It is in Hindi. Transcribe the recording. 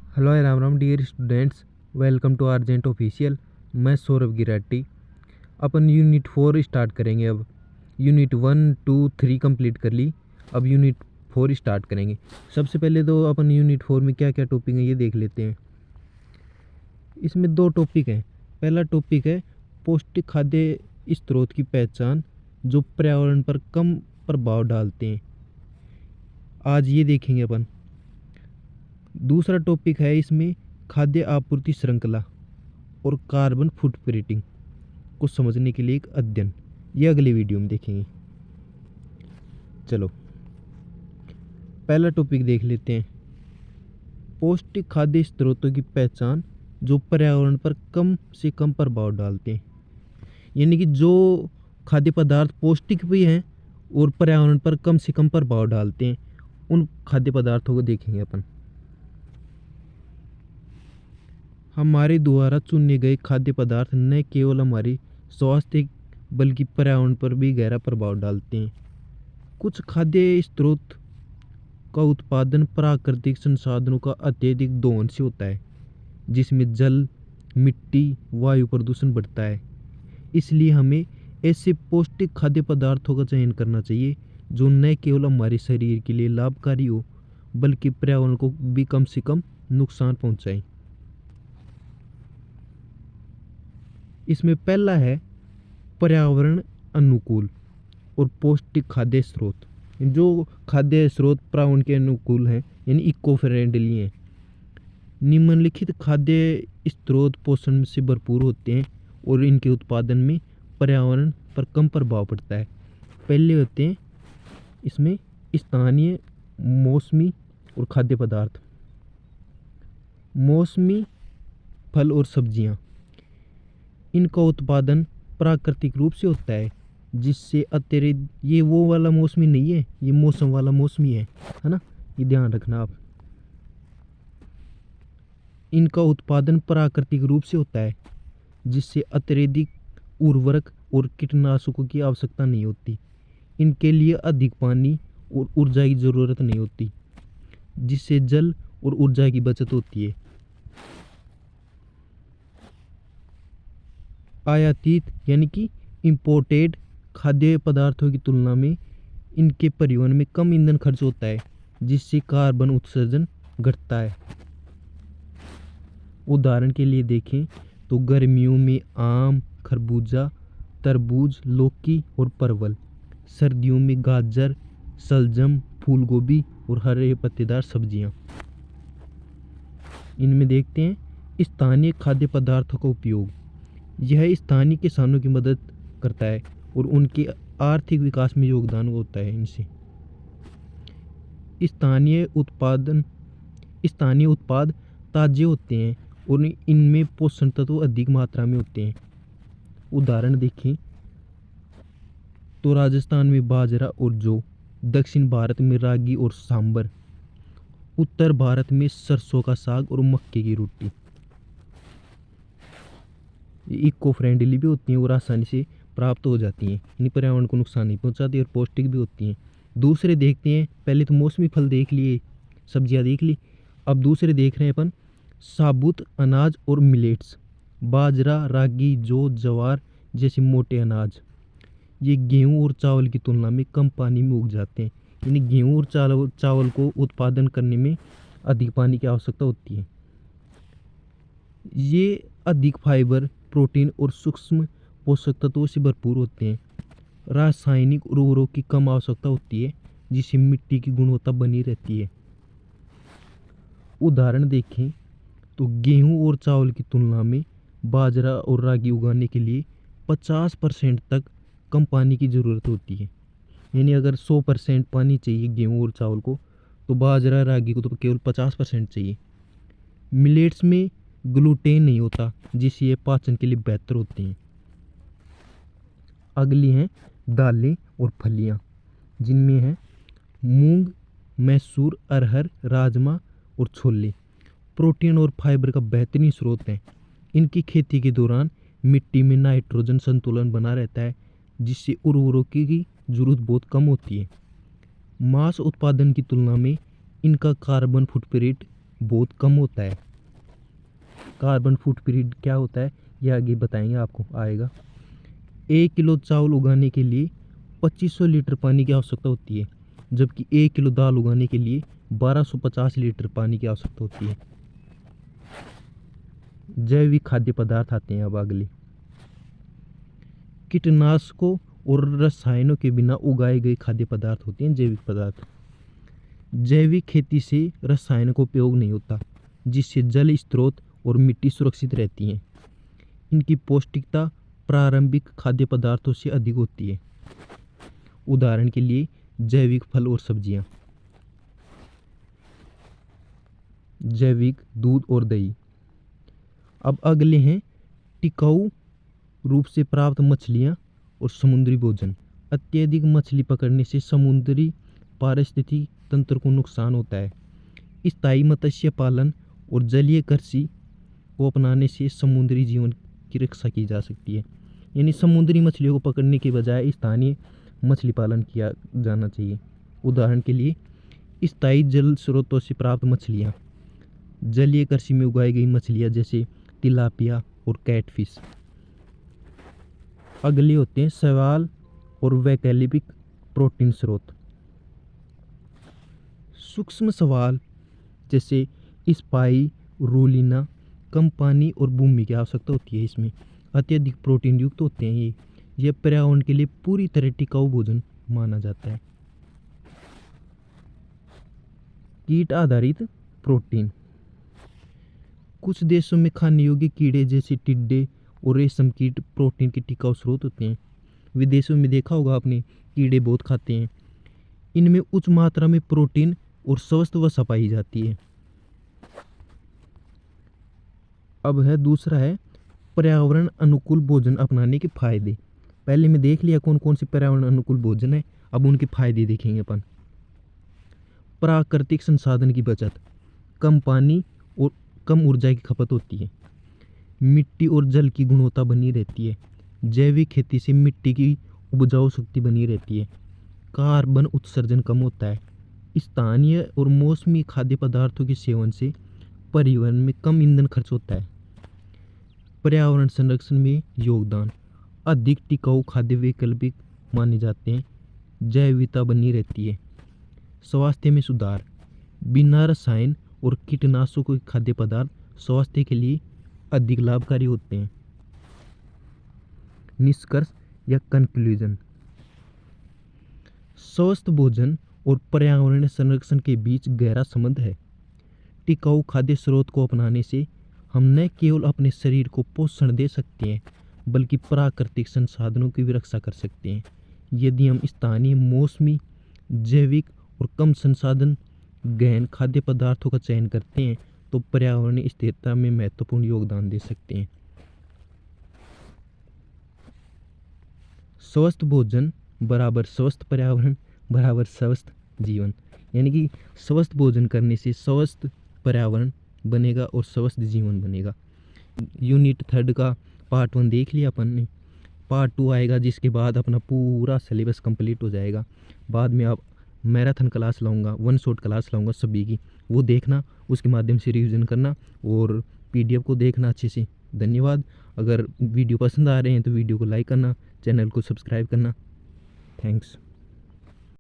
Hello Ram Ram dear students, welcome to Urgent Official. मैं सौरभ गिराटी। अपन यूनिट 4 स्टार्ट करेंगे। अब यूनिट 1 2 3 कंप्लीट कर ली, अब यूनिट 4 स्टार्ट करेंगे। सबसे पहले तो अपन यूनिट 4 में क्या क्या टॉपिक हैं ये देख लेते हैं। इसमें दो टॉपिक हैं। पहला टॉपिक है पौष्टिक खाद्य स्रोत की पहचान जो पर्यावरण पर कम प्रभाव डालते हैं, आज ये देखेंगे अपन। दूसरा टॉपिक है इसमें खाद्य आपूर्ति श्रृंखला और कार्बन फुटप्रिंटिंग को समझने के लिए एक अध्ययन, ये अगले वीडियो में देखेंगे। चलो पहला टॉपिक देख लेते हैं, पौष्टिक खाद्य स्रोतों की पहचान जो पर्यावरण पर कम से कम प्रभाव डालते हैं। यानी कि जो खाद्य पदार्थ पौष्टिक भी हैं और पर्यावरण पर कम से कम प्रभाव डालते हैं, उन खाद्य पदार्थों को देखेंगे अपन। हमारे द्वारा चुने गए खाद्य पदार्थ न केवल हमारे स्वास्थ्य बल्कि पर्यावरण पर भी गहरा प्रभाव डालते हैं। कुछ खाद्य स्रोत का उत्पादन प्राकृतिक संसाधनों का अत्यधिक दोहन से होता है, जिसमें जल, मिट्टी, वायु प्रदूषण बढ़ता है। इसलिए हमें ऐसे पौष्टिक खाद्य पदार्थों का चयन करना चाहिए जो न केवल हमारे शरीर के लिए लाभकारी हो बल्कि पर्यावरण को भी कम से कम नुकसान पहुंचाएं। इसमें पहला है पर्यावरण अनुकूल और पौष्टिक खाद्य स्रोत। जो खाद्य स्रोत पर्यावरण के अनुकूल हैं यानी इको फ्रेंडली हैं। निम्नलिखित खाद्य स्रोत पोषण से भरपूर होते हैं और इनके उत्पादन में पर्यावरण पर कम प्रभाव पड़ता है। पहले होते हैं इसमें स्थानीय मौसमी और खाद्य पदार्थ। मौसमी फल और सब्जियां, इनका उत्पादन प्राकृतिक रूप से होता है, जिससे अतिरिक्त, ये वो वाला मौसमी नहीं है, ये मौसम वाला मौसमी है ना, ये ध्यान रखना आप। इनका उत्पादन प्राकृतिक रूप से होता है जिससे अत्यधिक उर्वरक और कीटनाशकों की आवश्यकता नहीं होती। इनके लिए अधिक पानी और ऊर्जा की ज़रूरत नहीं होती, जिससे जल और ऊर्जा की बचत होती है। आयातित यानी कि इंपोर्टेड खाद्य पदार्थों की तुलना में इनके परिवहन में कम ईंधन खर्च होता है, जिससे कार्बन उत्सर्जन घटता है। उदाहरण के लिए देखें तो गर्मियों में आम, खरबूजा, तरबूज, लौकी और परवल। सर्दियों में गाजर, शलजम, फूलगोभी और हरे पत्तेदार सब्जियां। इनमें देखते हैं स्थानीय खाद्य पदार्थों का उपयोग। यह स्थानीय किसानों की मदद करता है और उनके आर्थिक विकास में योगदान होता है। इनसे स्थानीय उत्पाद ताजे होते हैं और इनमें पोषण तत्व अधिक मात्रा में होते हैं। उदाहरण देखें तो राजस्थान में बाजरा और जौ, दक्षिण भारत में रागी और सांबर, उत्तर भारत में सरसों का साग और मक्के की रोटी। इको फ्रेंडली भी होती हैं और आसानी से प्राप्त हो जाती हैं, यानी पर्यावरण को नुकसान नहीं पहुंचाती और पौष्टिक भी होती हैं। दूसरे देखते हैं, पहले तो मौसमी फल देख लिए, सब्जियां देख ली, अब दूसरे देख रहे हैं अपन साबुत अनाज और मिलेट्स। बाजरा, रागी, जौ, ज्वार जैसे मोटे अनाज, ये गेहूं और चावल की तुलना में कम पानी में उग जाते हैं। यानी गेहूं और चावल को उत्पादन करने में अधिक पानी की आवश्यकता होती है। ये अधिक फाइबर, प्रोटीन और सूक्ष्म पोषक तत्वों से भरपूर होते हैं। रासायनिक उर्वरकों की कम आवश्यकता होती है, जिससे मिट्टी की गुणवत्ता बनी रहती है। उदाहरण देखें तो गेहूं और चावल की तुलना में बाजरा और रागी उगाने के लिए 50% तक कम पानी की ज़रूरत होती है। यानी अगर 100% पानी चाहिए गेहूं और चावल को, तो बाजरा रागी को तो केवल 50% चाहिए। मिलेट्स में ग्लूटेन नहीं होता, जिससे ये पाचन के लिए बेहतर होते हैं। अगली हैं दालें और फलियां, जिनमें है मूंग, मैसूर, अरहर, राजमा और छोले। प्रोटीन और फाइबर का बेहतरीन स्रोत हैं। इनकी खेती के दौरान मिट्टी में नाइट्रोजन संतुलन बना रहता है, जिससे उर्वरकों की जरूरत बहुत कम होती है। मांस उत्पादन की तुलना में इनका कार्बन फुटप्रिंट बहुत कम होता है। कार्बन फुटप्रिंट क्या होता है ये आगे बताएंगे आपको आएगा। 1 किलो चावल उगाने के लिए 2500 लीटर पानी की आवश्यकता होती है, जबकि 1 किलो दाल उगाने के लिए 1250 लीटर पानी की आवश्यकता होती है। जैविक खाद्य पदार्थ आते हैं अब अगले। कीटनाशकों और रसायनों के बिना उगाए गए खाद्य पदार्थ होते हैं जैविक पदार्थ। जैविक खेती से रसायनों का उपयोग नहीं होता, जिससे जल स्रोत और मिट्टी सुरक्षित रहती हैं। इनकी पौष्टिकता प्रारंभिक खाद्य पदार्थों से अधिक होती है। उदाहरण के लिए जैविक फल और सब्जियां, जैविक दूध और दही। अब अगले हैं टिकाऊ रूप से प्राप्त मछलियां और समुद्री भोजन। अत्यधिक मछली पकड़ने से समुद्री पारिस्थितिकी तंत्र को नुकसान होता है। स्थायी मत्स्य पालन और जलीय कृषि को अपनाने से समुद्री जीवन की रक्षा की जा सकती है। यानी समुद्री मछलियों को पकड़ने के बजाय स्थानीय मछली पालन किया जाना चाहिए। उदाहरण के लिए स्थायी जल स्रोतों से प्राप्त मछलियाँ, जलीय कृषि में उगाई गई मछलियाँ जैसे तिलापिया और कैटफिश। अगले होते हैं शैवाल और वैकल्पिक प्रोटीन स्रोत। सूक्ष्म शैवाल जैसे स्पाइरुलिना कम पानी और भूमि की आवश्यकता होती है। इसमें अत्यधिक प्रोटीन युक्त होते हैं। ये पर्यावरण के लिए पूरी तरह टिकाऊ भोजन माना जाता है। कीट आधारित प्रोटीन। कुछ देशों में खाने योग्य कीड़े जैसे टिड्डे और रेशम कीट प्रोटीन के टिकाऊ स्रोत होते हैं। विदेशों में देखा होगा आपने, कीड़े बहुत खाते हैं। इनमें उच्च मात्रा में प्रोटीन और स्वस्थ वसा पाई जाती है। अब है दूसरा है पर्यावरण अनुकूल भोजन अपनाने के फायदे। पहले में देख लिया कौन कौन से पर्यावरण अनुकूल भोजन है, अब उनके फायदे देखेंगे अपन। प्राकृतिक संसाधन की बचत, कम पानी और कम ऊर्जा की खपत होती है। मिट्टी और जल की गुणवत्ता बनी रहती है। जैविक खेती से मिट्टी की उपजाऊ शक्ति बनी रहती है। कार्बन उत्सर्जन कम होता है। स्थानीय और मौसमी खाद्य पदार्थों के सेवन से परिवहन में कम ईंधन खर्च होता है। पर्यावरण संरक्षण में योगदान, अधिक टिकाऊ खाद्य वैकल्पिक माने जाते हैं। जैव विविधता बनी रहती है। स्वास्थ्य में सुधार, बिना रसायन और कीटनाशकों के खाद्य पदार्थ स्वास्थ्य के लिए अधिक लाभकारी होते हैं। निष्कर्ष या कंक्लूजन, स्वस्थ भोजन और पर्यावरण संरक्षण के बीच गहरा संबंध है। टिकाऊ खाद्य स्रोत को अपनाने से हम न केवल अपने शरीर को पोषण दे सकते हैं, बल्कि प्राकृतिक संसाधनों की भी रक्षा कर सकते हैं। यदि हम स्थानीय, मौसमी, जैविक और कम संसाधन गहन खाद्य पदार्थों का चयन करते हैं तो पर्यावरणीय स्थिरता में महत्वपूर्ण योगदान दे सकते हैं। स्वस्थ भोजन बराबर स्वस्थ पर्यावरण बराबर स्वस्थ जीवन। यानी कि स्वस्थ भोजन करने से स्वस्थ पर्यावरण बनेगा और स्वस्थ जीवन बनेगा। यूनिट 3 का पार्ट 1 देख लिया अपन ने। पार्ट 2 आएगा जिसके बाद अपना पूरा सिलेबस कंप्लीट हो जाएगा। बाद में आप मैराथन क्लास लाऊंगा, 1 शॉट क्लास लाऊंगा सभी की, वो देखना, उसके माध्यम से रिवीजन करना और पीडीएफ को देखना अच्छे से। धन्यवाद। अगर वीडियो पसंद आ रहे हैं तो वीडियो को लाइक करना, चैनल को सब्सक्राइब करना। थैंक्स।